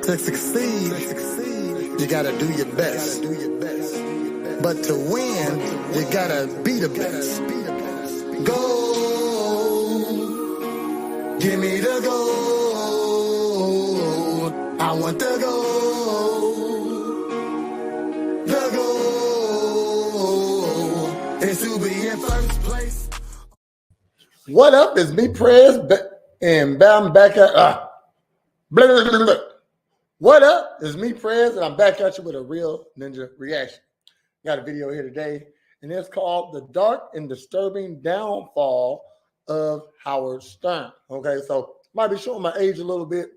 To succeed, you gotta do your best. But to win, you gotta be the best. Go, give me the gold. I want the gold. The goal is to be in first place. What up? It's me, Prez, and I'm back at blah, blah, blah, blah. What up? It's me, Prez, and I'm back at you with a real ninja reaction. Got a video here today, and it's called "The Dark and Disturbing Downfall of Howard Stern." Okay, so might be showing my age a little bit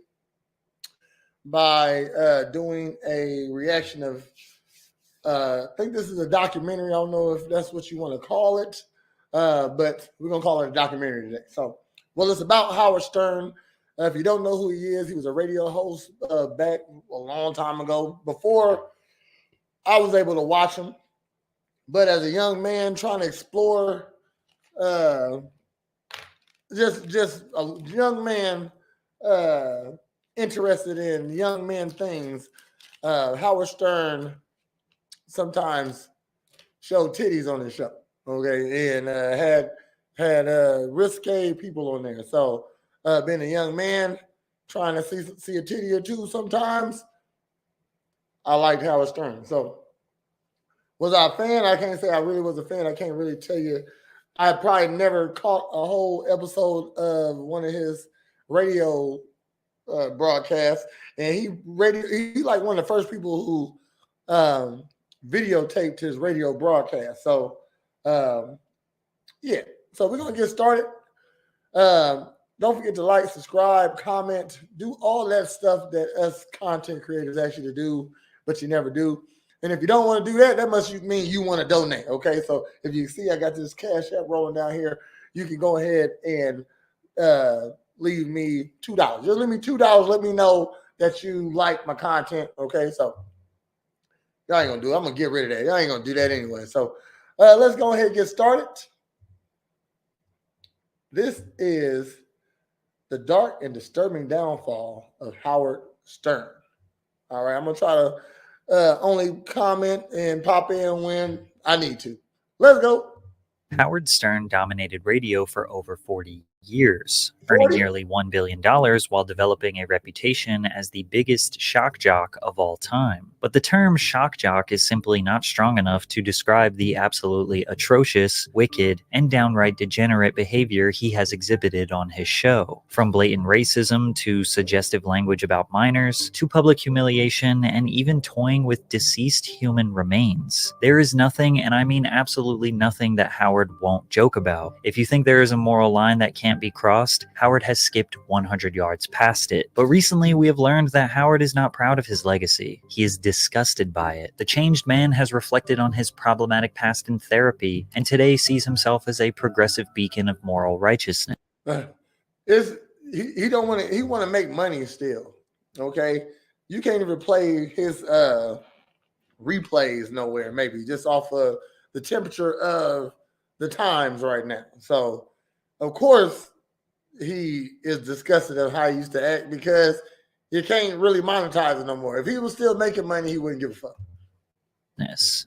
by doing a reaction of. I think this is a documentary. I don't know if that's what you want to call it, but we're gonna call it a documentary today. So, well, it's about Howard Stern. If you don't know who he was a radio host back a long time ago, before I was able to watch him. But as a young man trying to explore, just a young man interested in young man things, Howard Stern sometimes showed titties on his show, okay, and had risque people on there. So being a young man trying to see a titty or two sometimes, I liked Howard Stern. So was I a fan? I can't say I really was a fan. I can't really tell you. I probably never caught a whole episode of one of his radio broadcasts, and he like one of the first people who videotaped his radio broadcast. So yeah, so we're gonna get started. Don't forget to like, subscribe, comment, do all that stuff that us content creators ask you to do, but you never do. And if you don't want to do that, that must mean you want to donate. Okay, so if you see I got this Cash App rolling down here, you can go ahead and leave me $2. Just leave me $2. Let me know that you like my content. Okay, so y'all ain't gonna do it. I'm gonna get rid of that. Y'all ain't gonna do that anyway. So let's go ahead and get started. This is The Dark and Disturbing Downfall of Howard Stern. All right, I'm gonna try to only comment and pop in when I need to. Let's go. Howard Stern dominated radio for over 40 years, earning nearly $1 billion while developing a reputation as the biggest shock jock of all time. But the term shock jock is simply not strong enough to describe the absolutely atrocious, wicked, and downright degenerate behavior he has exhibited on his show. From blatant racism to suggestive language about minors, to public humiliation, and even toying with deceased human remains. There is nothing, and I mean absolutely nothing, that Howard won't joke about. If you think there is a moral line that can't be crossed, Howard has skipped 100 yards past it. But recently we have learned that Howard is not proud of his legacy. He is disgusted by it. The changed man has reflected on his problematic past in therapy, and today sees himself as a progressive beacon of moral righteousness. He don't want to. He want to make money still. Okay, you can't even play his replays nowhere. Maybe just off of the temperature of the times right now. So of course, he is disgusted of how he used to act because you can't really monetize it no more. If he was still making money, he wouldn't give a fuck.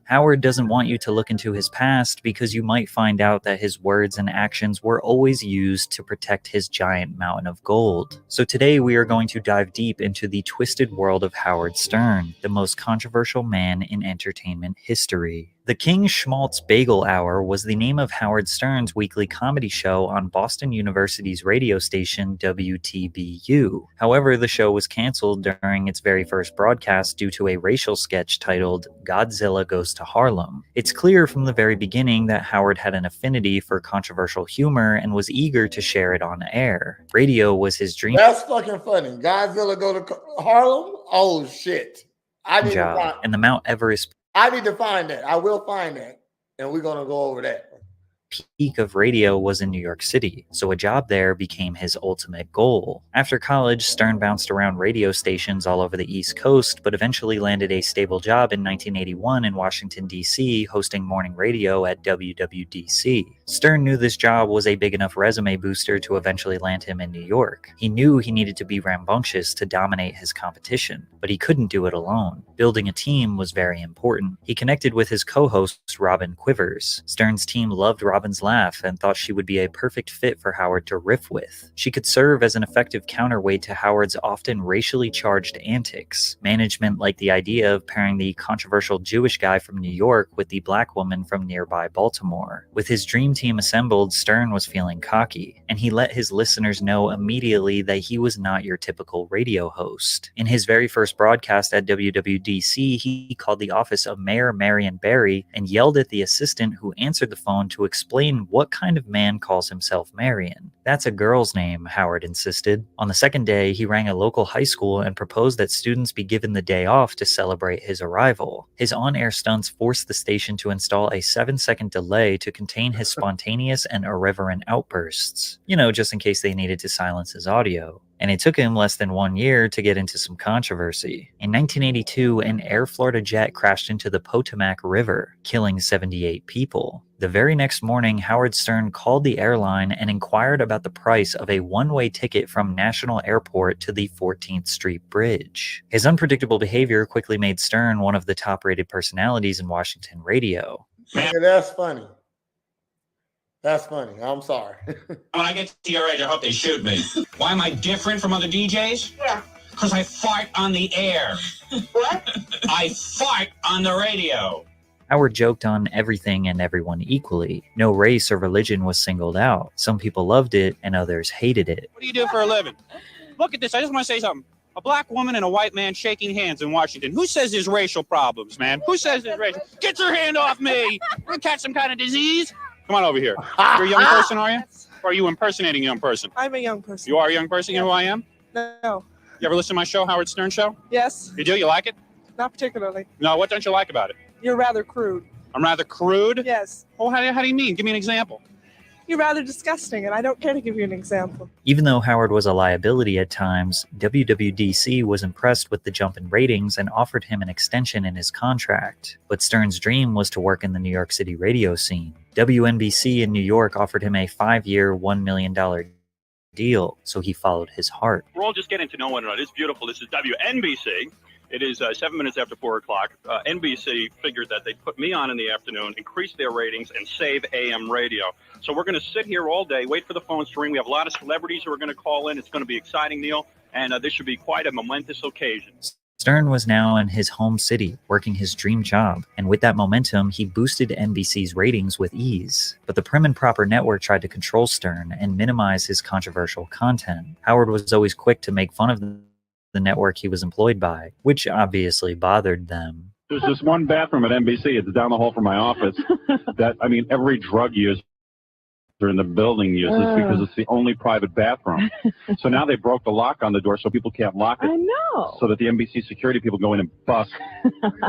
Howard doesn't want you to look into his past because you might find out that his words and actions were always used to protect his giant mountain of gold. So today we are going to dive deep into the twisted world of Howard Stern, the most controversial man in entertainment history. The King Schmaltz Bagel Hour was the name of Howard Stern's weekly comedy show on Boston University's radio station WTBU. However, the show was canceled during its very first broadcast due to a racial sketch titled Godzilla Goes to Harlem. It's clear from the very beginning that Howard had an affinity for controversial humor and was eager to share it on air. Radio was his dream. That's fucking funny. Godzilla Go to Harlem? Oh, shit. I need to find, and the Mount Everest. I need to find that. I will find that. And we're going to go over that. peak of radio was in New York City, so a job there became his ultimate goal. After college, Stern bounced around radio stations all over the East Coast, but eventually landed a stable job in 1981 in Washington, D.C., hosting morning radio at WWDC. Stern knew this job was a big enough resume booster to eventually land him in New York. He knew he needed to be rambunctious to dominate his competition, but he couldn't do it alone. Building a team was very important. He connected with his co-host, Robin Quivers. Stern's team loved Robin's laugh and thought she would be a perfect fit for Howard to riff with. She could serve as an effective counterweight to Howard's often racially charged antics. Management liked the idea of pairing the controversial Jewish guy from New York with the black woman from nearby Baltimore. With his dream team assembled, Stern was feeling cocky, and he let his listeners know immediately that he was not your typical radio host. In his very first broadcast at WWDC, he called the office of Mayor Marion Barry and yelled at the assistant who answered the phone to explain what kind of man calls himself Marion. That's a girl's name, Howard insisted. On the second day, he rang a local high school and proposed that students be given the day off to celebrate his arrival. His on-air stunts forced the station to install a 7-second delay to contain his spontaneous and irreverent outbursts. Just in case they needed to silence his audio. And it took him less than 1 year to get into some controversy. In 1982, an Air Florida jet crashed into the Potomac River, killing 78 people. The very next morning, Howard Stern called the airline and inquired about the price of a one-way ticket from National Airport to the 14th Street Bridge. His unpredictable behavior quickly made Stern one of the top-rated personalities in Washington radio. Yeah, that's funny. That's funny. I'm sorry. When I get to your age, I hope they shoot me. Why am I different from other DJs? Yeah. Because I fart on the air. What? I fart on the radio. Howard joked on everything and everyone equally. No race or religion was singled out. Some people loved it and others hated it. What do you do for a living? Look at this. I just want to say something. A black woman and a white man shaking hands in Washington. Who says there's racial problems, man? Who says there's racial? Get your hand off me! You catch some kind of disease? Come on over here. You're a young person, are you? Or are you impersonating a young person? I'm a young person. You are a young person? You know who I am? No. You ever listen to my show, Howard Stern Show? Yes. You do? You like it? Not particularly. No, what don't you like about it? You're rather crude. I'm rather crude? Yes. Oh, how do you mean? Give me an example. You're rather disgusting, and I don't care to give you an example. Even though Howard was a liability at times, WWDC was impressed with the jump in ratings and offered him an extension in his contract. But Stern's dream was to work in the New York City radio scene. WNBC in New York offered him a 5-year, $1 million deal, so he followed his heart. We're all just getting to know one another. It's beautiful. This is WNBC. It is 7 minutes after 4 o'clock. NBC figured that they'd put me on in the afternoon, increase their ratings, and save AM radio. So we're going to sit here all day, wait for the phones to ring. We have a lot of celebrities who are going to call in. It's going to be exciting, Neil, and this should be quite a momentous occasion. Stern was now in his home city, working his dream job, and with that momentum, he boosted NBC's ratings with ease. But the prim and proper network tried to control Stern and minimize his controversial content. Howard was always quick to make fun of the network he was employed by, which obviously bothered them. There's this one bathroom at NBC. It's down the hall from my office. Every drug user in the building uses because it's the only private bathroom. So now they broke the lock on the door so people can't lock it. I know. So that the NBC security people go in and bust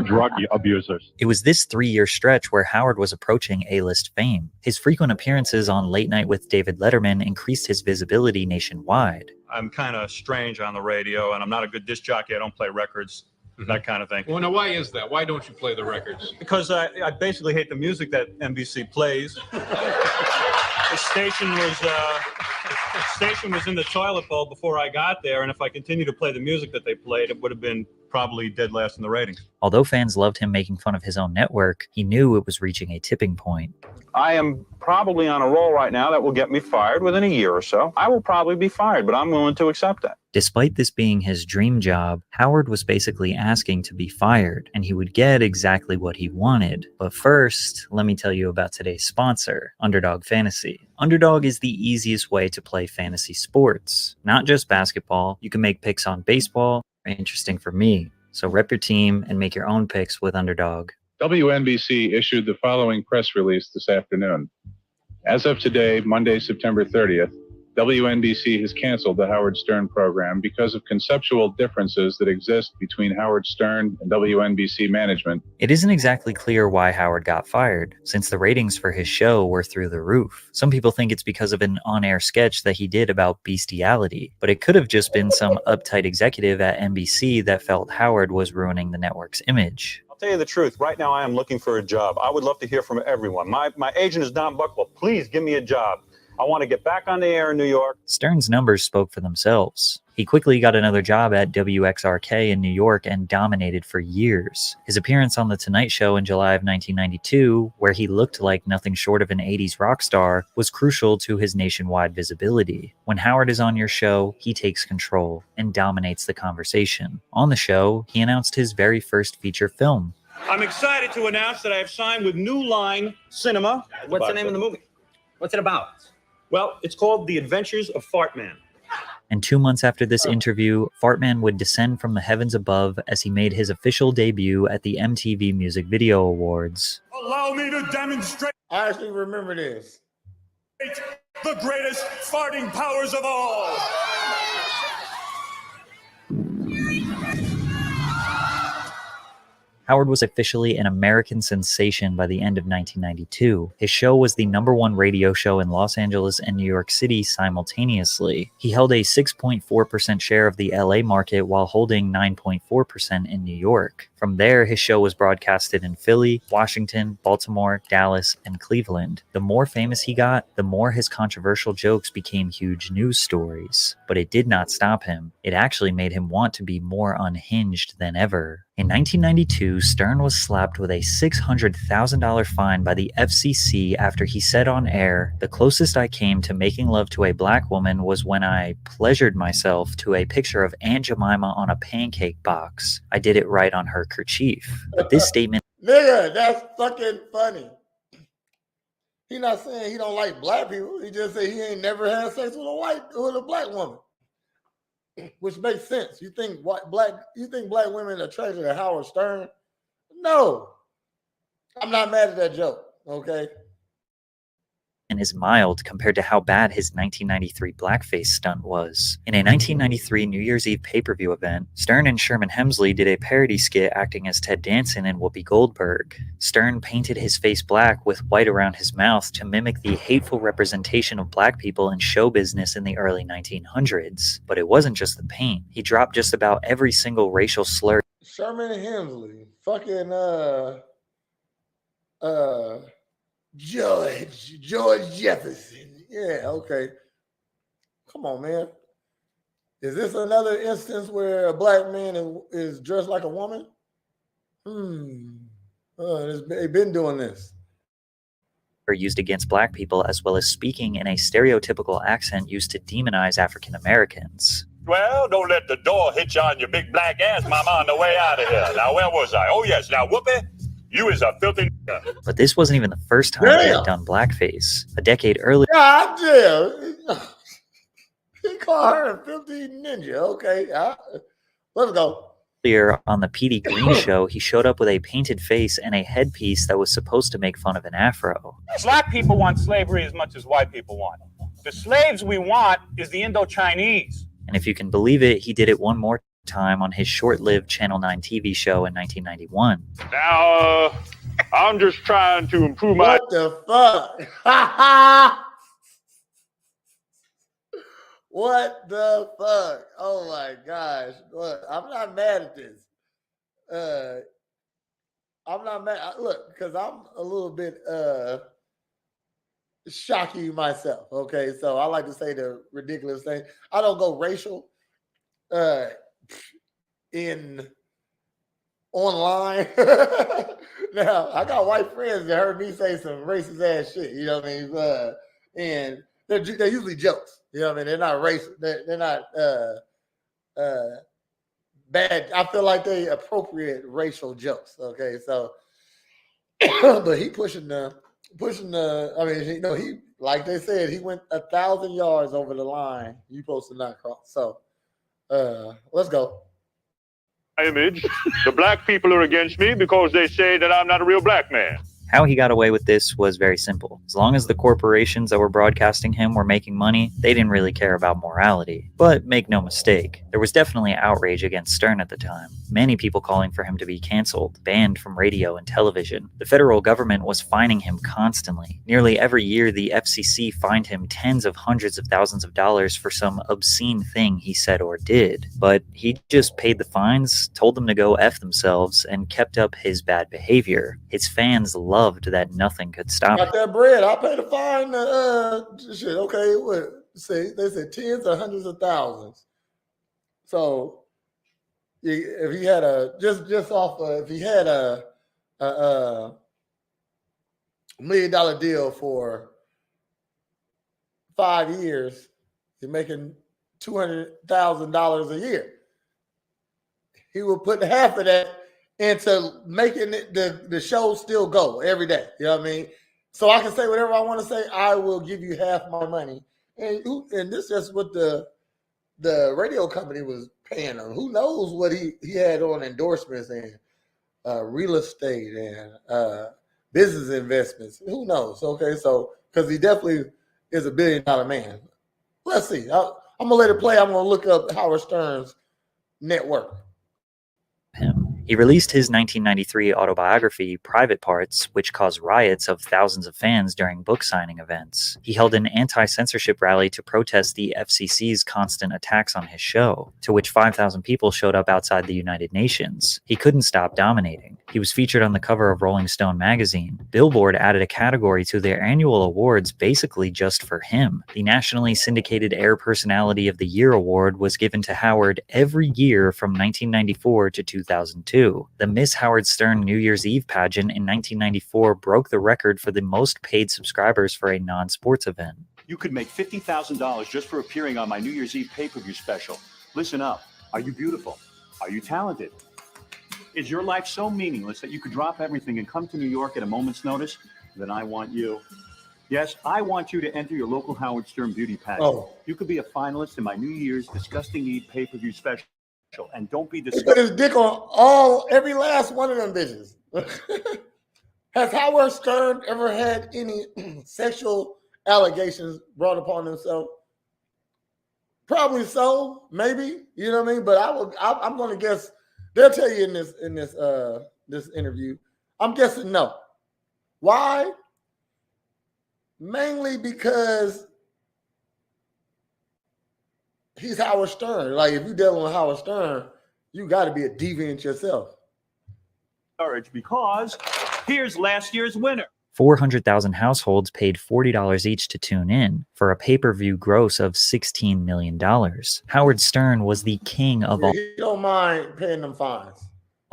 drug abusers. It was this 3-year stretch where Howard was approaching A-list fame. His frequent appearances on Late Night with David Letterman increased his visibility nationwide. I'm kind of strange on the radio, and I'm not a good disc jockey. I don't play records, that kind of thing. Well, now, why is that? Why don't you play the records? Because I basically hate the music that NBC plays. The station was in the toilet bowl before I got there, and if I continued to play the music that they played, it would have been probably dead last in the ratings. Although fans loved him making fun of his own network, he knew it was reaching a tipping point. I am probably on a roll right now that will get me fired within a year or so. I will probably be fired, but I'm willing to accept that. Despite this being his dream job, Howard was basically asking to be fired, and he would get exactly what he wanted. But first, let me tell you about today's sponsor, Underdog Fantasy. Underdog is the easiest way to play fantasy sports. Not just basketball, you can make picks on baseball. Interesting for me. So rep your team and make your own picks with Underdog. WNBC issued the following press release this afternoon. As of today, Monday, September 30th, WNBC has canceled the Howard Stern program because of conceptual differences that exist between Howard Stern and WNBC management. It isn't exactly clear why Howard got fired, since the ratings for his show were through the roof. Some people think it's because of an on-air sketch that he did about bestiality, but it could have just been some uptight executive at NBC that felt Howard was ruining the network's image. I'll tell you the truth. Right now, I am looking for a job. I would love to hear from everyone. My agent is Don Buckwell. Please give me a job. I want to get back on the air in New York. Stern's numbers spoke for themselves. He quickly got another job at WXRK in New York and dominated for years. His appearance on The Tonight Show in July of 1992, where he looked like nothing short of an 80s rock star, was crucial to his nationwide visibility. When Howard is on your show, he takes control and dominates the conversation. On the show, he announced his very first feature film. I'm excited to announce that I have signed with New Line Cinema. What's the name of the movie? What's it about? Well, it's called The Adventures of Fartman. And 2 months after this interview, Fartman would descend from the heavens above as he made his official debut at the MTV Music Video Awards. Allow me to demonstrate I actually remember this. the greatest farting powers of all. Howard was officially an American sensation by the end of 1992. His show was the #1 radio show in Los Angeles and New York City simultaneously. He held a 6.4% share of the LA market while holding 9.4% in New York. From there, his show was broadcasted in Philly, Washington, Baltimore, Dallas, and Cleveland. The more famous he got, the more his controversial jokes became huge news stories. But it did not stop him. It actually made him want to be more unhinged than ever. In 1992, Stern was slapped with a $600,000 fine by the FCC after he said on air, "The closest I came to making love to a black woman was when I pleasured myself to a picture of Aunt Jemima on a pancake box. I did it right on her kerchief." But this statement... Nigga, that's fucking funny. He not saying he don't like black people. He just say he ain't never had sex with a black woman. Which makes sense. You think black women are attracted to Howard Stern? No. I'm not mad at that joke, okay? and is mild compared to how bad his 1993 blackface stunt was. In a 1993 New Year's Eve pay-per-view event, Stern and Sherman Hemsley did a parody skit acting as Ted Danson and Whoopi Goldberg. Stern painted his face black with white around his mouth to mimic the hateful representation of black people in show business in the early 1900s. But it wasn't just the paint. He dropped just about every single racial slur. Sherman Hemsley, fucking George Jefferson. Yeah, okay. Come on, man. Is this another instance where a black man is dressed like a woman? They've been doing this. Are used against black people, as well as speaking in a stereotypical accent used to demonize African Americans. Well, don't let the door hit you on your big black ass, mama, on the way out of here. Now, where was I? Oh, yes. Now, Whoopi, you is a filthy... But this wasn't even the first time he had done blackface. A decade earlier... God damn. He called her a filthy ninja. Okay, let's go. On the Petey Green show, he showed up with a painted face and a headpiece that was supposed to make fun of an afro. Black people want slavery as much as white people want. The slaves we want is the Indo-Chinese. And if you can believe it, he did it one more time on his short-lived Channel 9 TV show in 1991. Now, I'm just trying to improve my... What the fuck? What the fuck? Oh my gosh. Look, I'm not mad at this. I'm not mad. Look, because I'm a little bit shocky myself. Okay, so I like to say the ridiculous thing. I don't go racial in online. Now, I got white friends that heard me say some racist ass shit. You know what I mean? And they're usually jokes. You know what I mean? They're not racist. They're not bad. I feel like they appropriate racial jokes. Okay, so but he pushing the. I mean, you know, he, like they said, he went 1,000 yards over the line. You supposed to not cross. So let's go. Image. The black people are against me because they say that I'm not a real black man. How he got away with this was very simple. As long as the corporations that were broadcasting him were making money, they didn't really care about morality. But make no mistake, there was definitely outrage against Stern at the time. Many people calling for him to be canceled, banned from radio and television. The federal government was fining him constantly. Nearly every year, the FCC fined him tens of hundreds of thousands of dollars for some obscene thing he said or did. But he just paid the fines, told them to go F themselves, and kept up his bad behavior. His fans loved that nothing could stop Got him. that bread. I'll pay the fine. Shit. Okay. What? Say they said tens or hundreds of thousands. So if he had a if he had a $1 million deal for 5 years, you're making $200,000 a year. He will put half of that into making it, the show still go every day. You know what I mean? So I can say whatever I want to say. I will give you half my money. And this is just what the radio company was paying him. Who knows what he had on endorsements and real estate and business investments. Who knows? Okay, so because he definitely is a $1 billion man. Let's see. I'm going to let it play. I'm going to look up Howard Stern's net worth. Him. He released his 1993 autobiography, Private Parts, which caused riots of thousands of fans during book signing events. He held an anti-censorship rally to protest the FCC's constant attacks on his show, to which 5,000 people showed up outside the United Nations. He couldn't stop dominating. He was featured on the cover of Rolling Stone magazine. Billboard added a category to their annual awards basically just for him. The nationally syndicated Air Personality of the Year award was given to Howard every year from 1994 to 2002. The Miss Howard Stern New Year's Eve pageant in 1994 broke the record for the most paid subscribers for a non-sports event. You could make $50,000 just for appearing on my New Year's Eve pay-per-view special. Listen up. Are you beautiful? Are you talented? Is your life so meaningless that you could drop everything and come to New York at a moment's notice? Then I want you. Yes, I want you to enter your local Howard Stern beauty pageant. Oh. You could be a finalist in my New Year's Disgusting Eve pay-per-view special. And don't be He put disgusted. his dick on every last one of them bitches. Has Howard Stern ever had any sexual allegations brought upon himself? Probably so, maybe. You know what I mean? But I'm going to guess. They'll tell you in this interview. I'm guessing no. Why? Mainly because he's Howard Stern. Like, if you're dealing with Howard Stern, you got to be a deviant yourself. Courage, because here's last year's winner. 400,000 households paid $40 each to tune in, for a pay-per-view gross of $16 million. Howard Stern was the king of all He don't mind paying them fines.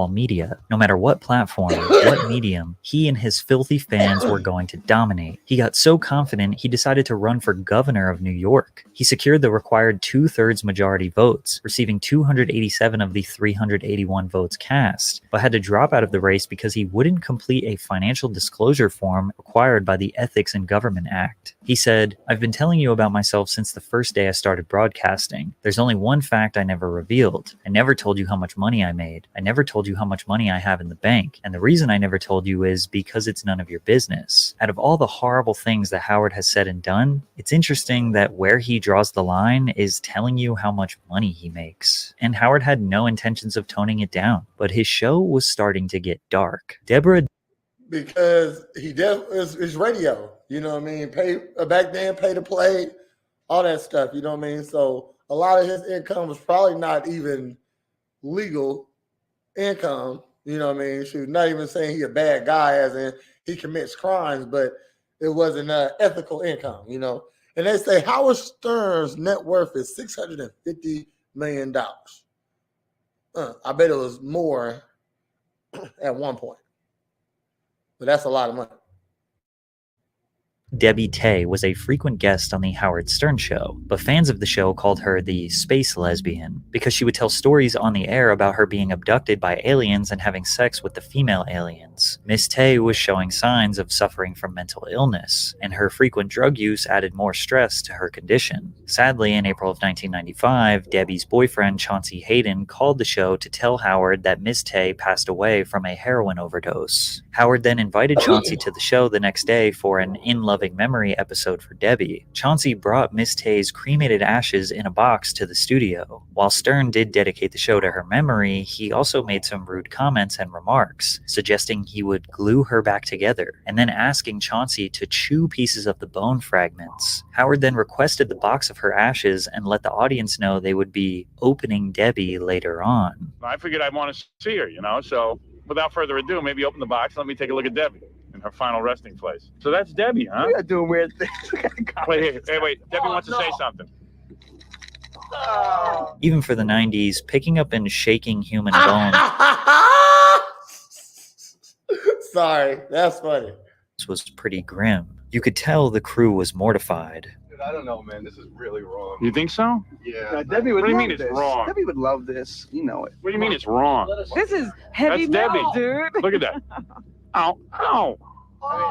media. No matter what platform, what medium, he and his filthy fans were going to dominate. He got so confident he decided to run for governor of New York. He secured the required 2/3 majority votes, receiving 287 of the 381 votes cast, but had to drop out of the race because he wouldn't complete a financial disclosure form required by the Ethics in Government Act. He said, "I've been telling you about myself since the first day I started broadcasting. There's only one fact I never revealed. I never told you how much money I made. I never told you how much money I have in the bank. And the reason I never told you is because it's none of your business." Out of all the horrible things that Howard has said and done, it's interesting that where he draws the line is telling you how much money he makes. And Howard had no intentions of toning it down, but his show was starting to get dark. Deborah Because it's radio. You know what I mean? Back then, pay to play, all that stuff. You know what I mean? So a lot of his income was probably not even legal income. You know what I mean? She was not even saying he a bad guy, as in he commits crimes, but it wasn't ethical income, you know. And they say Howard Stern's net worth is $650 million. I bet it was more at one point. But that's a lot of money. Debbie Tay was a frequent guest on the Howard Stern Show, but fans of the show called her the space lesbian because she would tell stories on the air about her being abducted by aliens and having sex with the female aliens. Miss Tay was showing signs of suffering from mental illness, and her frequent drug use added more stress to her condition. Sadly, in April of 1995, Debbie's boyfriend Chauncey Hayden called the show to tell Howard that Miss Tay passed away from a heroin overdose. Howard then invited Chauncey to the show the next day for an In Loving Memory episode for Debbie. Chauncey brought Miss Tay's cremated ashes in a box to the studio. While Stern did dedicate the show to her memory, he also made some rude comments and remarks, suggesting he would glue her back together, and then asking Chauncey to chew pieces of the bone fragments. Howard then requested the box of her ashes and let the audience know they would be opening Debbie later on. I figured I'd want to see her, so without further ado, maybe open the box and let me take a look at Debbie in her final resting place. So that's Debbie, huh? You're doing weird things. Wait. Debbie wants to say something. Even for the 90s, picking up and shaking human bones Sorry, that's funny. was pretty grim. You could tell the crew was mortified. Dude, I don't know, man. This is really wrong. You think so? Yeah. Debbie would What do you love mean it's this. wrong? Debbie would love this. You know it. What do you mean it's wrong? This is heavy That's metal, Debbie. dude. Look at that. Ow, ow.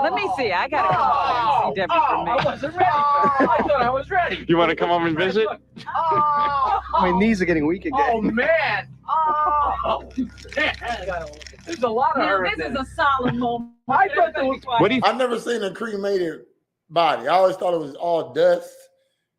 Let me see. I gotta come over and see Debbie for me. I wasn't ready. I thought I was ready. You want to come over and visit? My knees are getting weak again. Oh man. Oh. There's a lot of her. This is a solid moment. I thought there was. I've never seen a cremated body. I always thought it was all dust.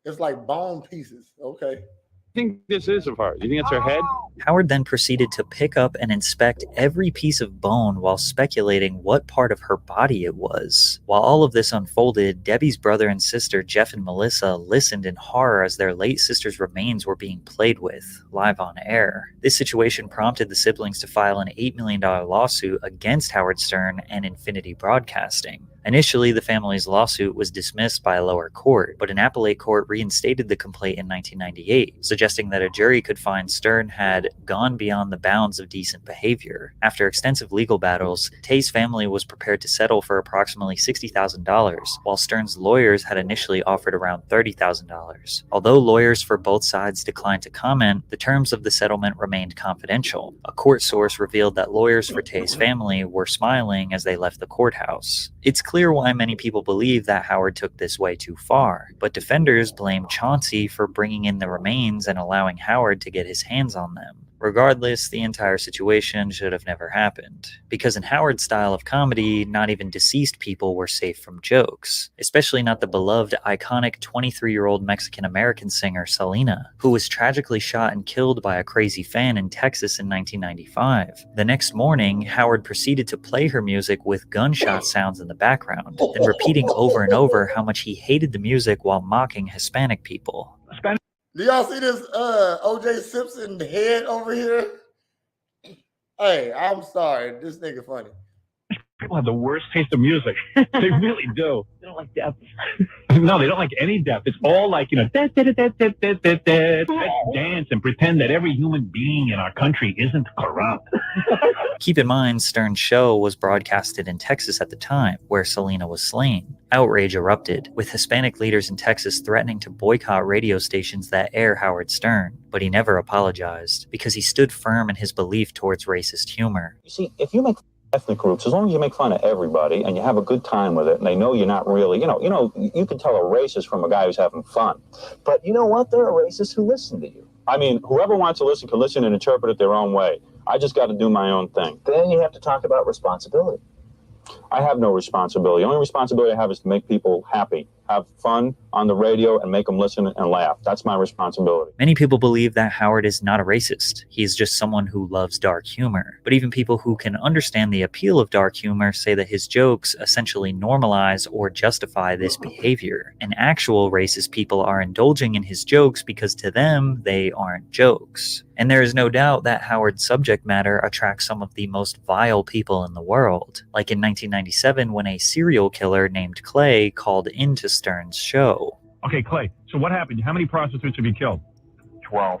It's like bone pieces. Okay. I think this is of her. You think it's her head? Howard then proceeded to pick up and inspect every piece of bone while speculating what part of her body it was. While all of this unfolded, Debbie's brother and sister, Jeff and Melissa, listened in horror as their late sister's remains were being played with, live on air. This situation prompted the siblings to file an $8 million lawsuit against Howard Stern and Infinity Broadcasting. Initially, the family's lawsuit was dismissed by a lower court, but an appellate court reinstated the complaint in 1998, suggesting that a jury could find Stern had gone beyond the bounds of decent behavior. After extensive legal battles, Tay's family was prepared to settle for approximately $60,000, while Stern's lawyers had initially offered around $30,000. Although lawyers for both sides declined to comment, the terms of the settlement remained confidential. A court source revealed that lawyers for Tay's family were smiling as they left the courthouse. It's clear why many people believe that Howard took this way too far, but defenders blame Chauncey for bringing in the remains and allowing Howard to get his hands on them. Regardless, the entire situation should have never happened, because in Howard's style of comedy, not even deceased people were safe from jokes, especially not the beloved, iconic 23-year-old Mexican-American singer Selena, who was tragically shot and killed by a crazy fan in Texas in 1995. The next morning, Howard proceeded to play her music with gunshot sounds in the background, and repeating over and over how much he hated the music while mocking Hispanic people. Do y'all see this OJ Simpson head over here? Hey, I'm sorry. This nigga funny. People have the worst taste of music. They really do. They don't like depth. No, they don't like any depth. It's all like, let's dance and pretend that every human being in our country isn't corrupt. Keep in mind, Stern's show was broadcasted in Texas at the time, where Selena was slain. Outrage erupted, with Hispanic leaders in Texas threatening to boycott radio stations that air Howard Stern, but he never apologized, because he stood firm in his belief towards racist humor. You see, if you make ethnic groups, as long as you make fun of everybody and you have a good time with it and they know you're not really, you can tell a racist from a guy who's having fun. But you know what? There are racists who listen to you. I mean, whoever wants to listen can listen and interpret it their own way. I just got to do my own thing. Then you have to talk about responsibility. I have no responsibility. The only responsibility I have is to make people happy, have fun on the radio, and make them listen and laugh. That's my responsibility. Many people believe that Howard is not a racist. He is just someone who loves dark humor. But even people who can understand the appeal of dark humor say that his jokes essentially normalize or justify this behavior. And actual racist people are indulging in his jokes because to them, they aren't jokes. And there is no doubt that Howard's subject matter attracts some of the most vile people in the world. Like in 1997 when a serial killer named Clay called into Stern's show. Okay, Clay, so what happened? How many prostitutes have you killed? 12.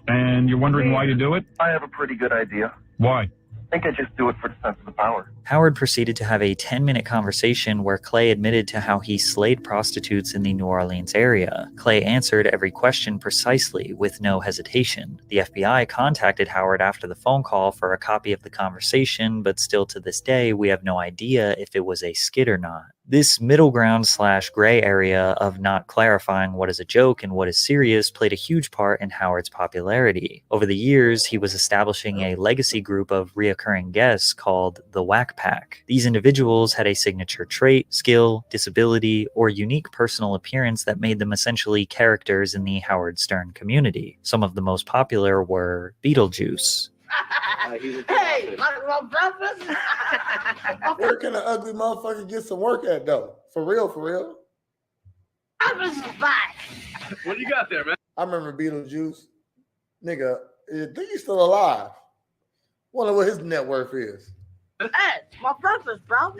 And you're wondering why you do it? I have a pretty good idea. Why? I think I just do it for the sense of the power. Howard proceeded to have a 10-minute conversation where Clay admitted to how he slayed prostitutes in the New Orleans area. Clay answered every question precisely, with no hesitation. The FBI contacted Howard after the phone call for a copy of the conversation, but still to this day, we have no idea if it was a skit or not. This middle ground / gray area of not clarifying what is a joke and what is serious played a huge part in Howard's popularity. Over the years, he was establishing a legacy group of reoccurring guests called the Whack Pack. These individuals had a signature trait, skill, disability, or unique personal appearance that made them essentially characters in the Howard Stern community. Some of the most popular were Beetlejuice, Hey, my brothers. Where can an ugly motherfucker get some work at though? For real, for real. I was back. What do you got there, man? I remember Beetlejuice. Nigga, I think he's still alive. Wonder what his net worth is. Hey, my breakfast, bro.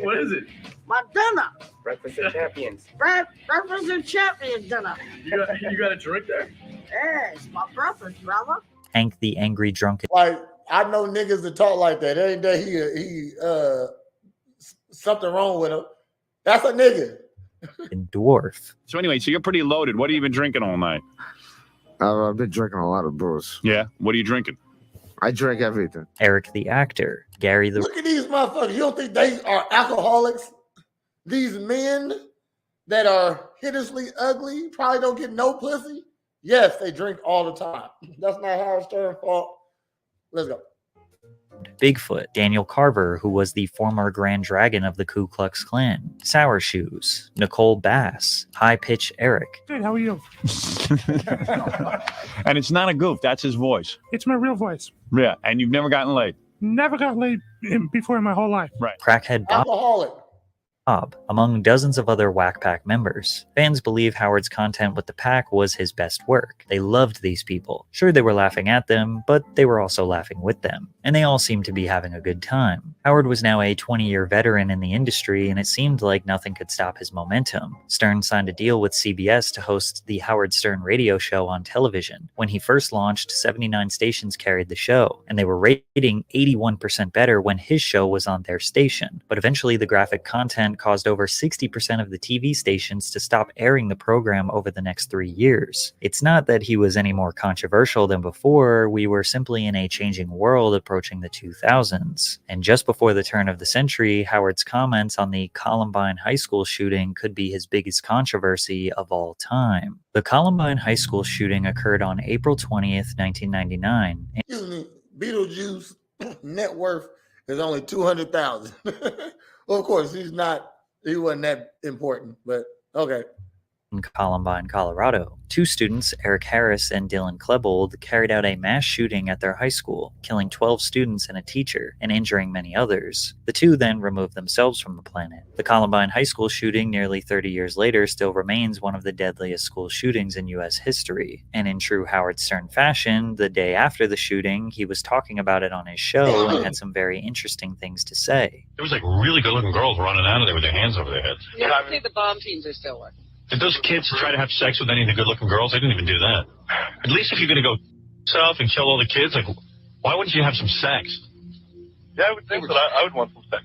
What is it? My dinner. Breakfast of Champions. Breakfast and champions dinner. You got a drink there? Yes, my breakfast, brother. Hank the Angry Drunken Like, I know niggas that talk like that. Ain't that he something wrong with him. That's a nigga. Dwarf. So anyway, so you're pretty loaded. What have you been drinking all night? I've been drinking a lot of booze. Yeah? What are you drinking? I drink everything. Eric the Actor, Gary the Look at these motherfuckers. You don't think they are alcoholics? These men that are hideously ugly probably don't get no pussy. Yes, they drink all the time. That's not Howard Stern's fault. Let's go. Bigfoot, Daniel Carver, who was the former Grand Dragon of the Ku Klux Klan, Sour Shoes, Nicole Bass, High Pitch Eric, Good, how are you? And it's not a goof. That's his voice. It's my real voice. Yeah. And you've never gotten laid. Never got laid before in my whole life. Right. Crackhead Bob, Alcoholic. among dozens of other Whack Pack members. Fans believe Howard's content with the pack was his best work. They loved these people. Sure, they were laughing at them, but they were also laughing with them. And they all seemed to be having a good time. Howard was now a 20-year veteran in the industry, and it seemed like nothing could stop his momentum. Stern signed a deal with CBS to host the Howard Stern radio show on television. When he first launched, 79 stations carried the show, and they were rating 81% better when his show was on their station. But eventually the graphic content caused over 60% of the TV stations to stop airing the program over the next 3 years. It's not that he was any more controversial than before, we were simply in a changing world approaching the 2000s. And just before the turn of the century, Howard's comments on the Columbine High School shooting could be his biggest controversy of all time. The Columbine High School shooting occurred on April 20th, 1999. Excuse me. Beetlejuice net worth is only 200,000. Well, of course, he wasn't that important, but okay. In Columbine, Colorado, 2 students, Eric Harris and Dylan Klebold, carried out a mass shooting at their high school, killing 12 students and a teacher, and injuring many others. The 2 then removed themselves from the planet. The Columbine High School shooting, nearly 30 years later, still remains one of the deadliest school shootings in U.S. history. And in true Howard Stern fashion, the day after the shooting, he was talking about it on his show and had some very interesting things to say. There was like really good-looking girls running out of there with their hands over their heads. Yeah, I think the bomb teams are still working. Did those kids try to have sex with any of the good-looking girls? They didn't even do that. At least if you're going to go yourself and kill all the kids, like, why wouldn't you have some sex? Yeah, I would think that I would want some sex.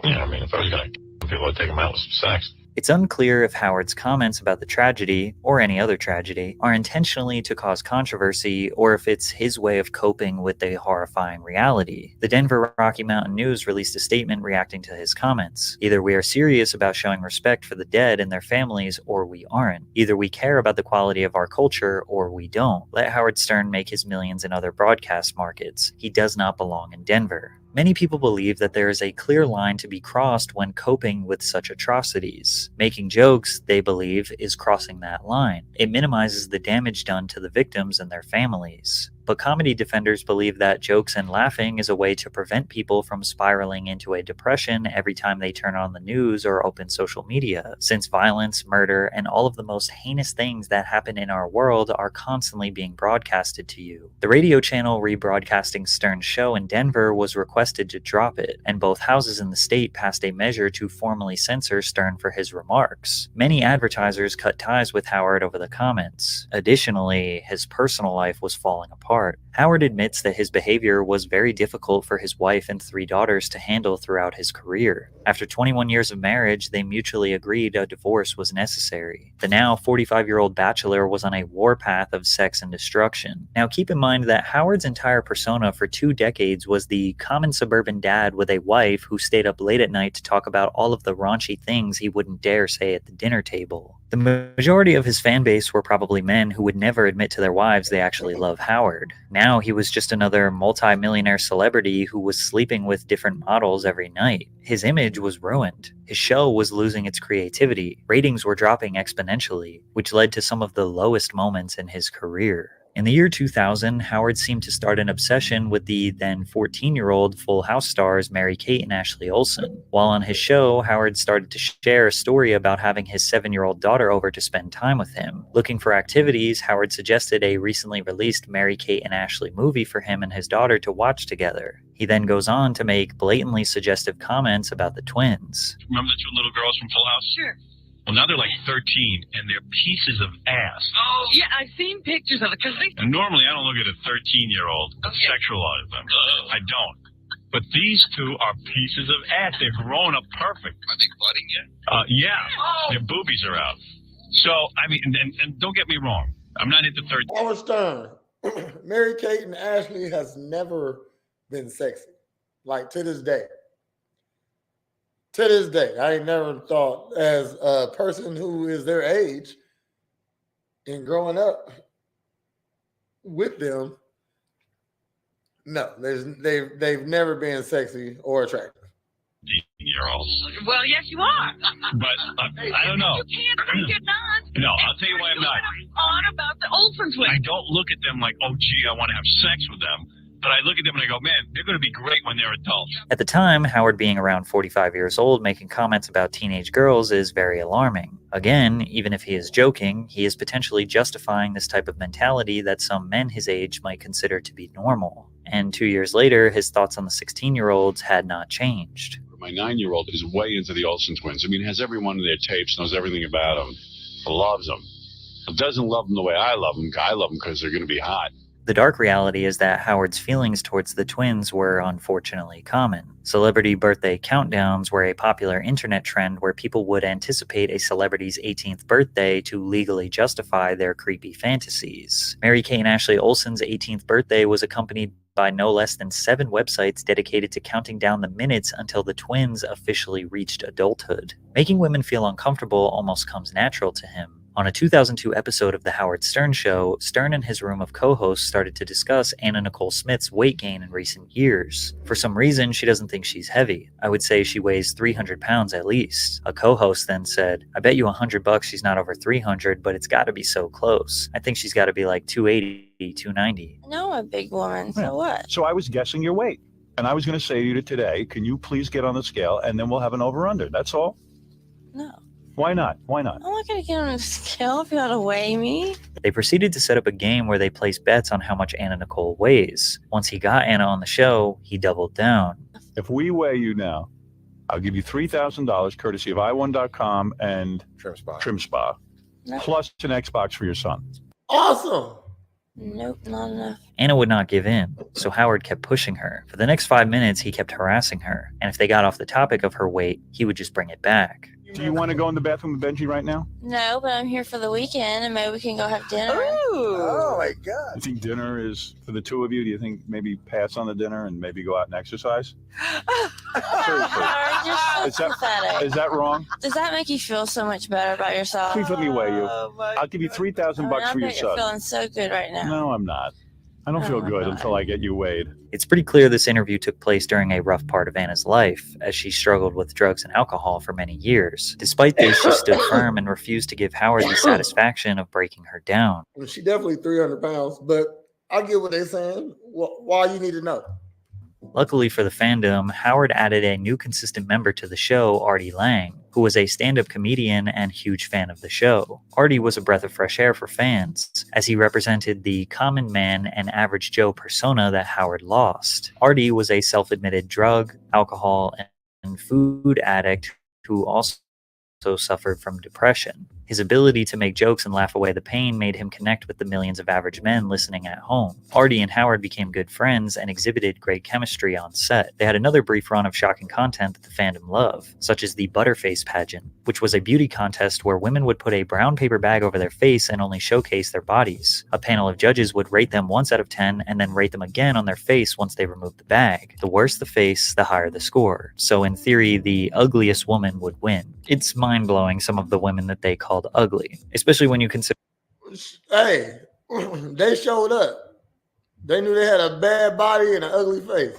Yeah, I mean, if I was going to people, I'd take them out with some sex. It's unclear if Howard's comments about the tragedy, or any other tragedy, are intentionally to cause controversy, or if it's his way of coping with the horrifying reality. The Denver Rocky Mountain News released a statement reacting to his comments. Either we are serious about showing respect for the dead and their families, or we aren't. Either we care about the quality of our culture, or we don't. Let Howard Stern make his millions in other broadcast markets. He does not belong in Denver. Many people believe that there is a clear line to be crossed when coping with such atrocities. Making jokes, they believe, is crossing that line. It minimizes the damage done to the victims and their families. But comedy defenders believe that jokes and laughing is a way to prevent people from spiraling into a depression every time they turn on the news or open social media, since violence, murder, and all of the most heinous things that happen in our world are constantly being broadcasted to you. The radio channel rebroadcasting Stern's show in Denver was requested to drop it, and both houses in the state passed a measure to formally censor Stern for his remarks. Many advertisers cut ties with Howard over the comments. Additionally, his personal life was falling apart. apart. Howard admits that his behavior was very difficult for his wife and 3 daughters to handle throughout his career. After 21 years of marriage, they mutually agreed a divorce was necessary. The now 45-year-old bachelor was on a warpath of sex and destruction. Now keep in mind that Howard's entire persona for 2 decades was the common suburban dad with a wife who stayed up late at night to talk about all of the raunchy things he wouldn't dare say at the dinner table. The majority of his fan base were probably men who would never admit to their wives they actually love Howard. Now he was just another multi-millionaire celebrity who was sleeping with different models every night. His image was ruined. His show was losing its creativity. Ratings were dropping exponentially, which led to some of the lowest moments in his career. In the year 2000, Howard seemed to start an obsession with the then 14-year-old Full House stars Mary-Kate and Ashley Olsen. While on his show, Howard started to share a story about having his 7-year-old daughter over to spend time with him. Looking for activities, Howard suggested a recently released Mary-Kate and Ashley movie for him and his daughter to watch together. He then goes on to make blatantly suggestive comments about the twins. Remember the 2 little girls from Full House? Sure. Well, now they're like 13, and they're pieces of ass. Oh, yeah, I've seen pictures of it. And normally I don't look at a 13-year-old and sexualize them. I don't. But these 2 are pieces of ass. They're grown up perfect. Are they budding yet? Yeah. Oh. Their boobies are out. So, I mean, and don't get me wrong. I'm not into 13. Howard Stern, Mary-Kate and Ashley has never been sexy. Like, to this day. To this day, I ain't never thought, as a person who is their age and growing up with them, no, they've never been sexy or attractive. Year-olds. Well, yes, you are. But I don't know. You can't say you're not. No, I'll tell you why I'm not. On about the Olsen twins. I don't look at them like, oh, gee, I want to have sex with them. But I look at them and I go, man, they're going to be great when they're adults. At the time, Howard being around 45 years old making comments about teenage girls is very alarming. Again, even if he is joking, he is potentially justifying this type of mentality that some men his age might consider to be normal. And 2 years later, his thoughts on the 16-year-olds had not changed. My 9-year-old is way into the Olsen twins. I mean, has every one of their tapes, knows everything about them, loves them. Doesn't love them the way I love them. I love them because they're going to be hot. The dark reality is that Howard's feelings towards the twins were unfortunately common. Celebrity birthday countdowns were a popular internet trend where people would anticipate a celebrity's 18th birthday to legally justify their creepy fantasies. Mary-Kate and Ashley Olsen's 18th birthday was accompanied by no less than 7 websites dedicated to counting down the minutes until the twins officially reached adulthood. Making women feel uncomfortable almost comes natural to him. On a 2002 episode of The Howard Stern Show, Stern and his room of co-hosts started to discuss Anna Nicole Smith's weight gain in recent years. For some reason, she doesn't think she's heavy. I would say she weighs 300 pounds at least. A co-host then said, I bet you $100 she's not over 300, but it's got to be so close. I think she's got to be like 280, 290. No, I'm a big woman, so what? So I was guessing your weight. And I was going to say to you today, can you please get on the scale and then we'll have an over-under. That's all. No. Why not? Why not? I'm not going to get on a scale if you want to weigh me. They proceeded to set up a game where they placed bets on how much Anna Nicole weighs. Once he got Anna on the show, he doubled down. If we weigh you now, I'll give you $3,000 courtesy of i1.com and Trim Spa, No. plus an Xbox for your son. Awesome. Nope, not enough. Anna would not give in, so Howard kept pushing her. For the next 5 minutes, he kept harassing her, and if they got off the topic of her weight, he would just bring it back. Do you want to go in the bathroom with Benji right now? No, but I'm here for the weekend, and maybe we can go have dinner. Oh my God. You think dinner is for the 2 of you? Do you think maybe pass on the dinner and maybe go out and exercise? Howard, you're so Is that, pathetic. is that wrong? Does that make you feel so much better about yourself? Please let me weigh you. Oh, I'll give you $3,000 I for your bet you're son. feeling so good right now. No, I'm not. I don't feel good until I get you weighed. It's pretty clear this interview took place during a rough part of Anna's life, as she struggled with drugs and alcohol for many years. Despite this, she stood firm and refused to give Howard the satisfaction of breaking her down. Well, she definitely 300 pounds, but I get what they're saying. Why you need to know? Luckily for the fandom, Howard added a new consistent member to the show, Artie Lang, who was a stand-up comedian and huge fan of the show. Artie was a breath of fresh air for fans, as he represented the common man and average Joe persona that Howard lost. Artie was a self-admitted drug, alcohol, and food addict who also suffered from depression. His ability to make jokes and laugh away the pain made him connect with the millions of average men listening at home. Artie and Howard became good friends and exhibited great chemistry on set. They had another brief run of shocking content that the fandom loved, such as the Butterface pageant, which was a beauty contest where women would put a brown paper bag over their face and only showcase their bodies. A panel of judges would rate them 1 out of 10 and then rate them again on their face once they removed the bag. The worse the face, the higher the score. So in theory, the ugliest woman would win. It's mind-blowing, some of the women that they called ugly, especially when you consider Hey, they showed up. They knew they had a bad body and an ugly face.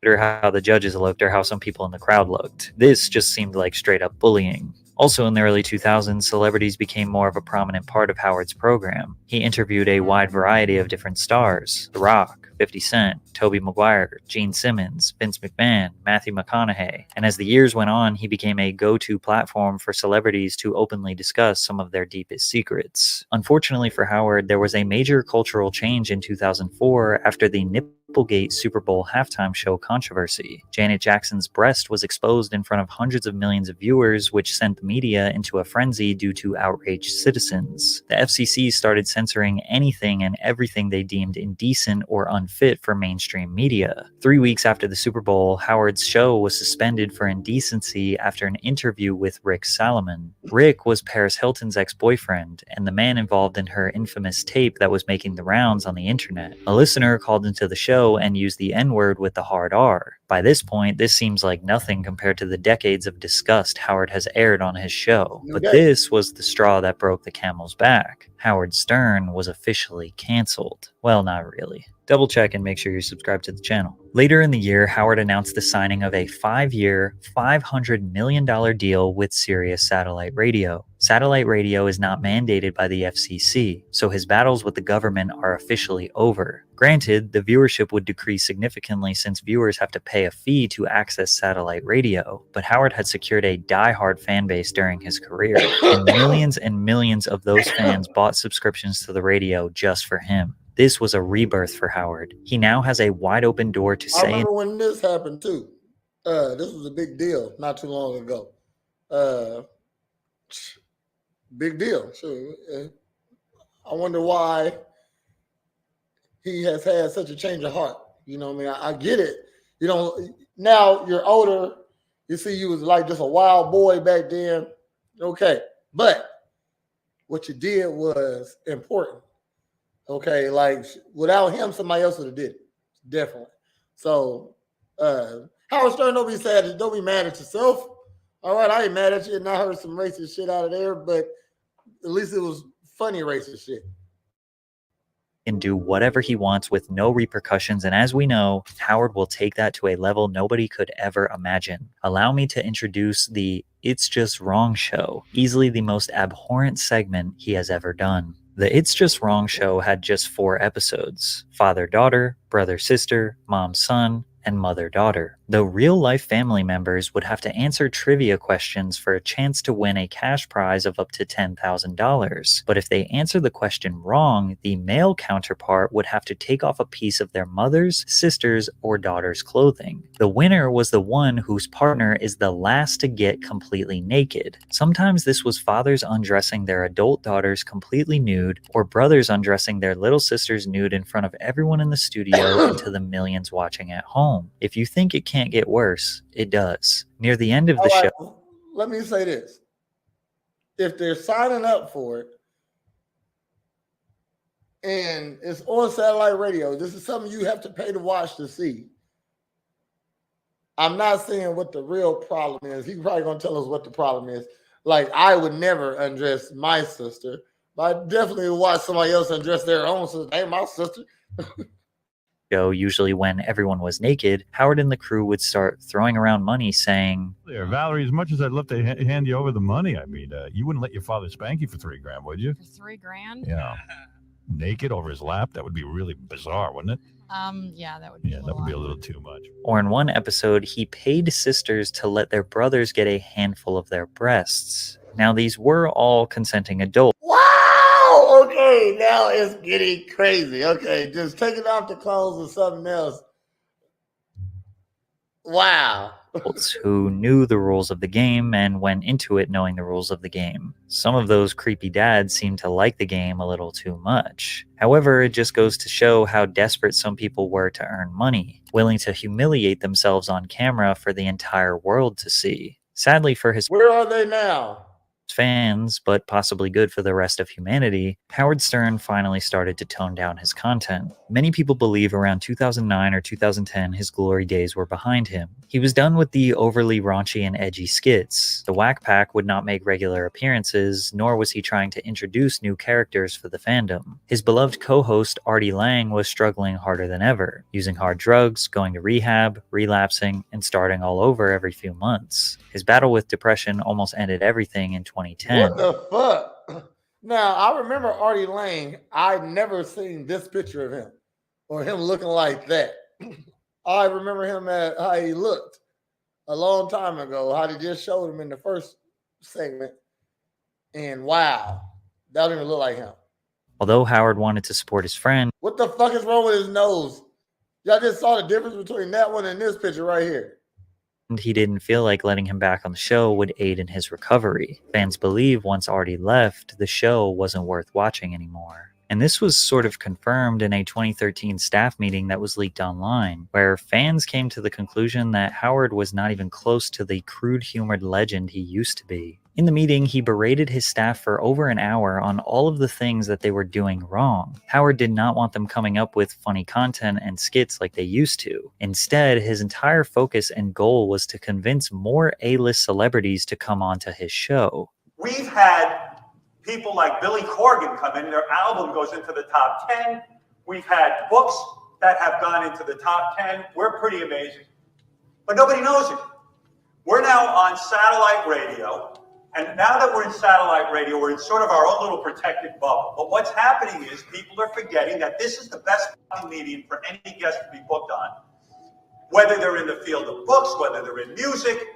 how the judges looked or how some people in the crowd looked. This just seemed like straight up bullying. Also in the early 2000s, celebrities became more of a prominent part of Howard's program. He interviewed a wide variety of different stars: The Rock, 50 Cent, Tobey Maguire, Gene Simmons, Vince McMahon, Matthew McConaughey. And as the years went on, he became a go-to platform for celebrities to openly discuss some of their deepest secrets. Unfortunately for Howard, there was a major cultural change in 2004 after the Nipplegate Super Bowl halftime show controversy. Janet Jackson's breast was exposed in front of hundreds of millions of viewers, which sent the media into a frenzy due to outraged citizens. The FCC started censoring anything and everything they deemed indecent or unfit for mainstream media. 3 weeks after the Super Bowl, Howard's show was suspended for indecency after an interview with Rick Salomon. Rick was Paris Hilton's ex-boyfriend and the man involved in her infamous tape that was making the rounds on the internet. A listener called into the show and used the N-word with the hard R. By this point, this seems like nothing compared to the decades of disgust Howard has aired on his show. But this was the straw that broke the camel's back. Howard Stern was officially canceled. Well, not really. Double check and make sure you're subscribed to the channel. Later in the year, Howard announced the signing of a 5-year, $500 million deal with Sirius Satellite Radio. Satellite radio is not mandated by the FCC, so his battles with the government are officially over. Granted, the viewership would decrease significantly since viewers have to pay a fee to access satellite radio, but Howard had secured a die-hard fan base during his career, and millions of those fans bought subscriptions to the radio just for him. This was a rebirth for Howard. He now has a wide open door to I say. remember when this happened too. This was a big deal not too long ago. Big deal. Sure. I wonder why he has had such a change of heart. You know what I mean? I get it. You know, now you're older. You see, you was like just a wild boy back then. Okay. But what you did was important. Okay, like without him, somebody else would have did it. Definitely. So Howard Stern, don't be sad, don't be mad at yourself. All right, I ain't mad at you, and I heard some racist shit out of there, but at least it was funny racist shit. And do whatever he wants with no repercussions, and as we know, Howard will take that to a level nobody could ever imagine. Allow me to introduce the It's Just Wrong show, easily the most abhorrent segment he has ever done. The It's Just Wrong show had just 4 episodes: father-daughter, brother-sister, mom-son, and mother-daughter. Though real-life family members would have to answer trivia questions for a chance to win a cash prize of up to $10,000. But if they answer the question wrong, the male counterpart would have to take off a piece of their mother's, sister's, or daughter's clothing. The winner was the one whose partner is the last to get completely naked. Sometimes this was fathers undressing their adult daughters completely nude, or brothers undressing their little sisters nude in front of everyone in the studio and to the millions watching at home. If you think it can't get worse, it does. Near the end of the show, let me say this. If they're signing up for it and it's on satellite radio, this is something you have to pay to watch to see. I'm not saying what the real problem is. He's probably going to tell us what the problem is. Like, I would never undress my sister, but I definitely would watch somebody else undress their own sister. Hey, my sister. Usually when everyone was naked, Howard and the crew would start throwing around money saying, There, Valerie, as much as I'd love to hand you over the money, I mean, you wouldn't let your father spank you for $3 grand, would you? For $3 grand? Yeah. Naked over his lap? That would be really bizarre, wouldn't it? Yeah, that would be that would be a little too much. Or in one episode, he paid sisters to let their brothers get a handful of their breasts. Now, these were all consenting adults. Wow! Okay, now it's getting crazy. Okay, just taking off the clothes or something else. Wow. who knew the rules of the game and went into it knowing the rules of the game. Some of those creepy dads seem to like the game a little too much. However, it just goes to show how desperate some people were to earn money, willing to humiliate themselves on camera for the entire world to see. Sadly for his Where are they now? fans, but possibly good for the rest of humanity, Howard Stern finally started to tone down his content. Many people believe around 2009 or 2010 his glory days were behind him. He was done with the overly raunchy and edgy skits. The Whack Pack would not make regular appearances, nor was he trying to introduce new characters for the fandom. His beloved co-host Artie Lang was struggling harder than ever, using hard drugs, going to rehab, relapsing, and starting all over every few months. His battle with depression almost ended everything in 2010. What the fuck? Now, I remember Artie Lang. I'd never seen this picture of him or him looking like that. I remember him at how he looked a long time ago, how they just showed him in the first segment. And wow, that don't even look like him. Although Howard wanted to support his friend, What the fuck is wrong with his nose? Y'all just saw the difference between that one and this picture right here. he didn't feel like letting him back on the show would aid in his recovery. Fans believe once Artie left, the show wasn't worth watching anymore. And this was sort of confirmed in a 2013 staff meeting that was leaked online, where fans came to the conclusion that Howard was not even close to the crude-humored legend he used to be. In the meeting, he berated his staff for over an hour on all of the things that they were doing wrong. Howard did not want them coming up with funny content and skits like they used to. Instead, his entire focus and goal was to convince more A-list celebrities to come onto his show. We've had people like Billy Corgan come in, their album goes into the top 10. We've had books that have gone into the top 10. We're pretty amazing. But nobody knows it. We're now on satellite radio. And now that we're in satellite radio, we're in sort of our own little protected bubble. But what's happening is people are forgetting that this is the best fucking medium for any guest to be booked on. Whether they're in the field of books, whether they're in music.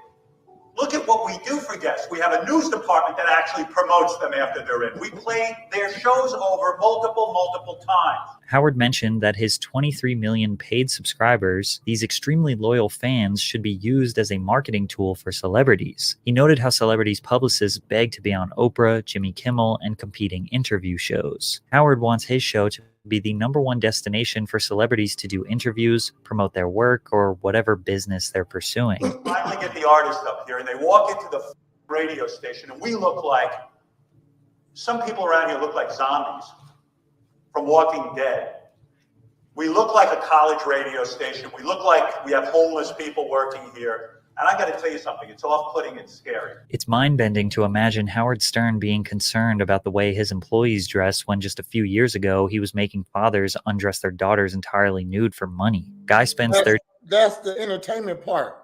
Look at what we do for guests. We have a news department that actually promotes them after they're in. We play their shows over multiple times. Howard mentioned that his 23 million paid subscribers, these extremely loyal fans, should be used as a marketing tool for celebrities. He noted how celebrities' publicists beg to be on Oprah, Jimmy Kimmel, and competing interview shows. Howard wants his show to be the #1 destination for celebrities to do interviews, promote their work, or whatever business they're pursuing. Finally get the artist up here, and they walk into the radio station, and we look like, some people around here look like zombies from Walking Dead. We look like a college radio station. We look like we have homeless people working here. And I got to tell you something, it's off-putting and scary. It's mind-bending to imagine Howard Stern being concerned about the way his employees dress when just a few years ago he was making fathers undress their daughters entirely nude for money. Guy spends That's the entertainment part.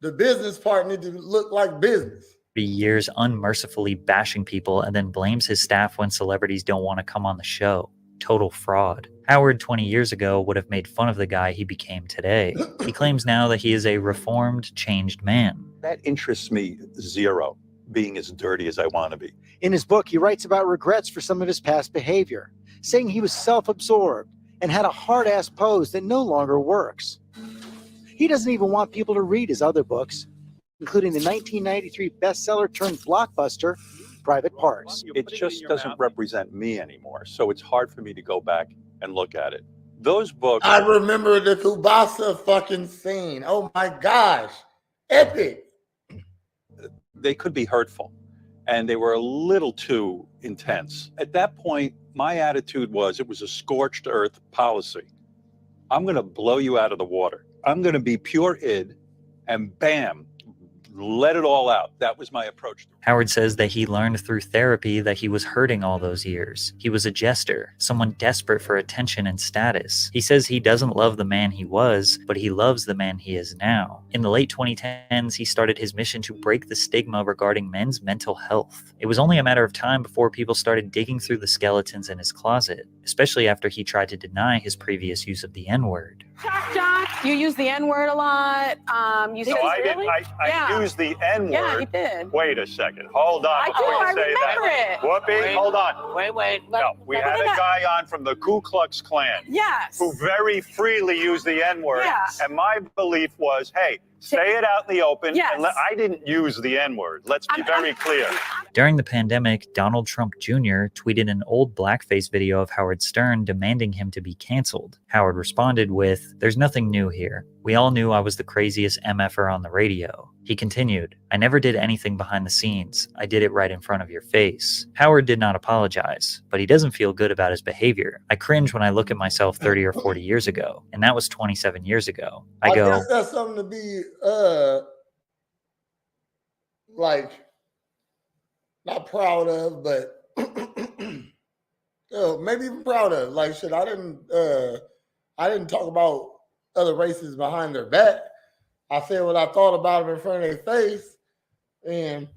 The business part needs to look like business. 30 years unmercifully bashing people and then blames his staff when celebrities don't want to come on the show. Total fraud. Howard 20 years ago would have made fun of the guy he became today. He claims now that he is a reformed, changed man. That interests me zero, being as dirty as I want to be. In his book, he writes about regrets for some of his past behavior, saying he was self-absorbed and had a hard-ass pose that no longer works. He doesn't even want people to read his other books, including the 1993 bestseller turned blockbuster, Private Parts. It just doesn't represent me anymore, so it's hard for me to go back and look at it. Those books... I remember the Kubasa fucking scene. Oh my gosh. Epic. They could be hurtful, and they were a little too intense. At that point, my attitude was it was a scorched earth policy. I'm going to blow you out of the water. I'm going to be pure id, and bam, let it all out. That was my approach. Howard says that he learned through therapy that he was hurting all those years. He was a jester, someone desperate for attention and status. He says he doesn't love the man he was, but he loves the man he is now. In the late 2010s, he started his mission to break the stigma regarding men's mental health. It was only a matter of time before people started digging through the skeletons in his closet, especially after he tried to deny his previous use of the N-word. John, you use the N-word a lot. You said really? I used the N-word. Yeah, you did. Wait a second. Hold on. I before do. you I say remember that. it. Whoopi, hold on. Wait. No, we had a guy on from the Ku Klux Klan. Yes. Who very freely used the N-word. Yes. And my belief was, hey, Say it out in the open. Yes. And I didn't use the N-word. Let's be very clear. During the pandemic, Donald Trump Jr. tweeted an old blackface video of Howard Stern demanding him to be canceled. Howard responded with, "There's nothing new here. We all knew I was the craziest MFer on the radio." He continued, "I never did anything behind the scenes. I did it right in front of your face." Howard did not apologize, but he doesn't feel good about his behavior. "I cringe when I look at myself 30 or 40 years ago, and that was 27 years ago. I go, guess that's something to be like not proud of, but maybe even proud of. Like, shit, I didn't talk about other races behind their back. I said what I thought about them in front of their face, and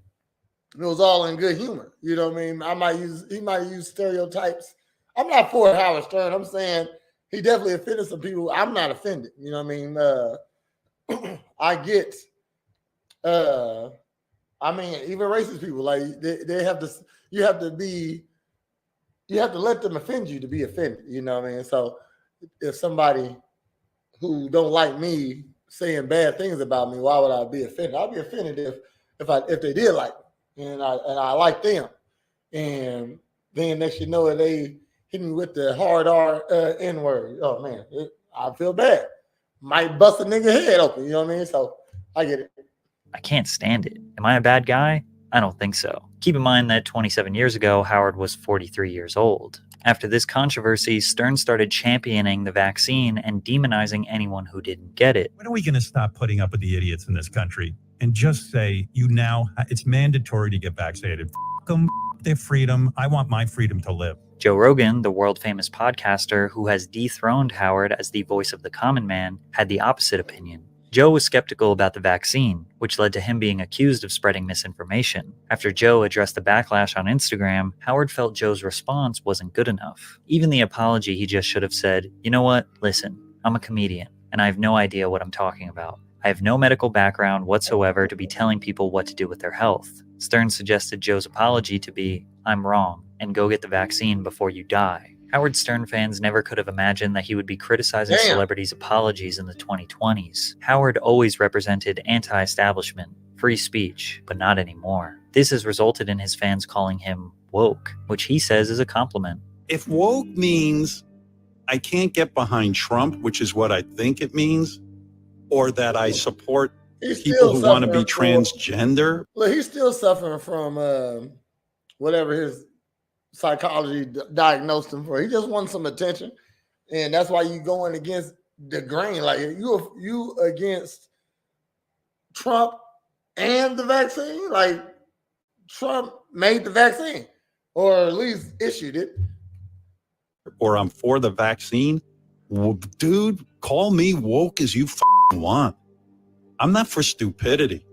it was all in good humor. You know what I mean? He might use stereotypes. I'm not for Howard Stern. I'm saying he definitely offended some people. I'm not offended. You know what I mean? I get. I mean, even racist people, like they have to. You have to let them offend you to be offended. You know what I mean? So if somebody who don't like me saying bad things about me, why would I be offended? I'd be offended if they did like me and I like them, and then next you know it, they hit me with the hard R N word. Oh man, I feel bad. Might bust a nigga head open. You know what I mean? So I get it. I can't stand it. Am I a bad guy? I don't think so. Keep in mind that 27 years ago, Howard was 43 years old. After this controversy, Stern started championing the vaccine and demonizing anyone who didn't get it. When are we going to stop putting up with the idiots in this country and just say, it's mandatory to get vaccinated? F them, their freedom. I want my freedom to live. Joe Rogan, the world-famous podcaster who has dethroned Howard as the voice of the common man, had the opposite opinion. Joe was skeptical about the vaccine, which led to him being accused of spreading misinformation. After Joe addressed the backlash on Instagram, Howard felt Joe's response wasn't good enough. Even the apology, he just should have said, "You know what? Listen, I'm a comedian, and I have no idea what I'm talking about. I have no medical background whatsoever to be telling people what to do with their health." Stern suggested Joe's apology to be, "I'm wrong, and go get the vaccine before you die." Howard Stern fans never could have imagined that he would be criticizing celebrities' apologies in the 2020s. Howard always represented anti-establishment, free speech, but not anymore. This has resulted in his fans calling him woke, which he says is a compliment. If woke means I can't get behind Trump, which is what I think it means, or that I support people who want to be transgender. Look, he's still suffering from whatever his psychology diagnosed him for. He just wants some attention, and that's why you going against the grain. Like you against Trump and the vaccine. Like Trump made the vaccine, or at least issued it. Or I'm for the vaccine. Well, dude, call me woke as you want. I'm not for stupidity,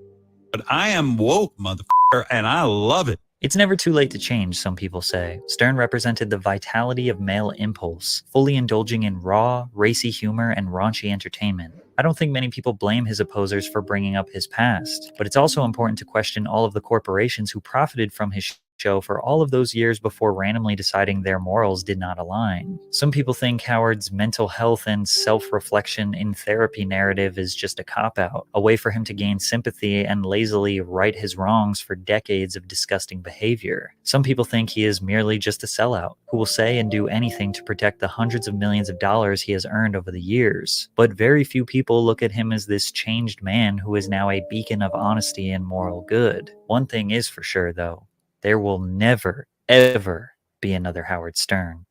but I am woke, motherfucker, and I love it. It's never too late to change, some people say. Stern represented the vitality of male impulse, fully indulging in raw, racy humor and raunchy entertainment. I don't think many people blame his opposers for bringing up his past, but it's also important to question all of the corporations who profited from his show for all of those years before randomly deciding their morals did not align. Some people think Howard's mental health and self-reflection in therapy narrative is just a cop-out, a way for him to gain sympathy and lazily right his wrongs for decades of disgusting behavior. Some people think he is merely just a sellout, who will say and do anything to protect the hundreds of millions of dollars he has earned over the years. But very few people look at him as this changed man who is now a beacon of honesty and moral good. One thing is for sure, though. There will never, ever be another Howard Stern.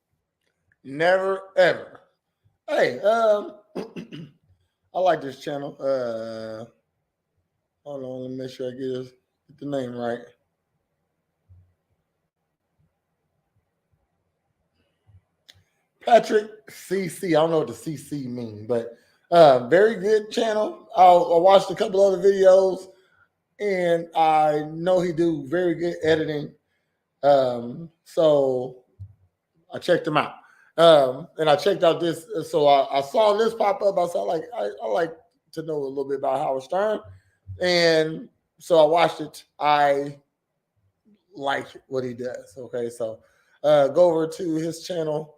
Never, ever. Hey, I like this channel. Hold on, let me make sure I get the name right. Patrick CC. I don't know what the CC means, but very good channel. I watched a couple other videos, and I know he do very good editing. So I checked him out. And I checked out this. So I saw this pop up. I saw I like to know a little bit about Howard Stern. And so I watched it. I like what he does. Okay. So go over to his channel,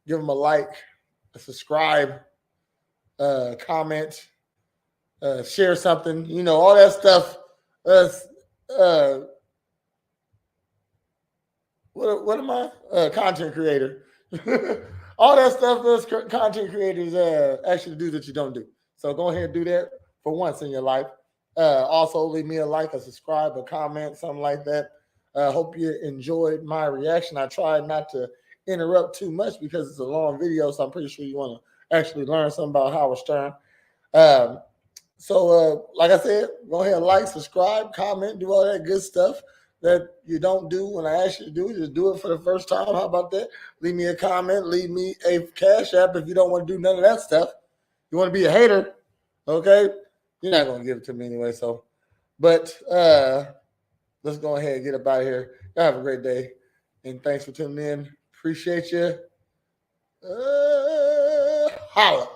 give him a like, a subscribe, comment, share something, all that stuff. What am I? Content creator. All that stuff those content creators actually do that you don't do. So go ahead and do that for once in your life. Also, leave me a like, a subscribe, a comment, something like that. Hope you enjoyed my reaction. I tried not to interrupt too much because it's a long video, so I'm pretty sure you want to actually learn something about Howard Stern. So, like I said, go ahead and like, subscribe, comment, do all that good stuff that you don't do when I ask you to do. Just do it for the first time. How about that? Leave me a comment. Leave me a Cash App if you don't want to do none of that stuff. You want to be a hater, okay? You're not going to give it to me anyway. So, but let's go ahead and get up out of here. Y'all have a great day. And thanks for tuning in. Appreciate you. Holla.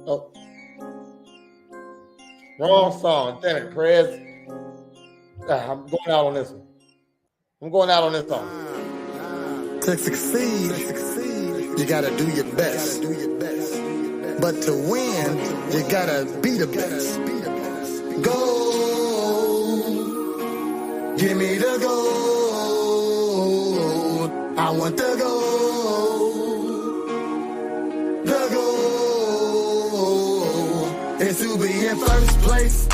Oh. Wrong song. Damn it, Prez. I'm going out on this one. I'm going out on this song. To succeed, you gotta do your best. But to win, you gotta be the best. Go, give me the gold. I want the gold. The goal is to be in first place.